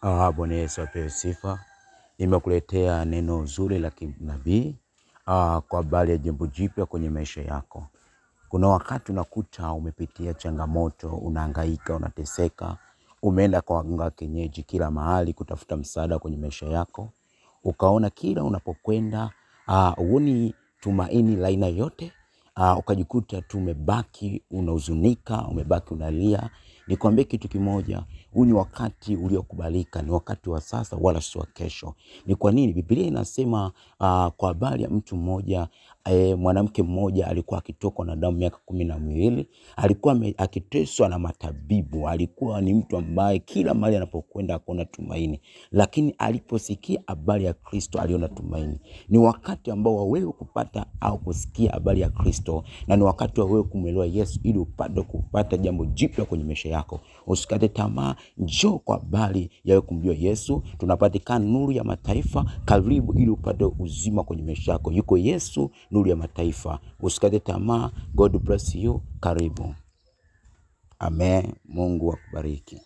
Bwana Yesu apewe sifa. Nimekuletea neno zuri la kinabii kwa habari ya jambo jipya kwenye maisha yako. Kuna wakati unakuta umepitia changamoto, unahangaika, unateseka, umeenda kwa waganga kienyeji kila mahali kutafuta msaada kwenye maisha yako. Ukaona kila unapokwenda huoni tumaini la aina yote. Ukajikuta tu umebaki unahuzunika, umebaki unalia. Nikwambie kitu kimoja, huu ni wakati uliokubalika, ni wakati wa sasa wala si wa kesho. Ni kwa nini? Biblia inasema kwa habari ya mtu mmoja, mwanamke mmoja alikuwa akitokwa na damu miaka 12, alikuwa akiteswa na matabibu, alikuwa ni mtu ambaye kila mahali anapokwenda hakuna tumaini, lakini aliposikia habari ya Kristo aliona tumaini. Ni wakati ambao wa wewe kupata au kusikia habari ya Kristo, na ni wakati wa wewe kumwelewa Yesu ili upate kupata jambo jipya kwenye maisha yako. Usikate tamaa, njoo kwa habari ya wewe kumjua Yesu. Tunapatikana Nuru ya Mataifa, karibu ili upate uzima kwenye maisha yako. Yuko Yesu, Nuru ya Mataifa. Usikate tamaa. God bless you. Karibu. Amen. Mungu akubariki.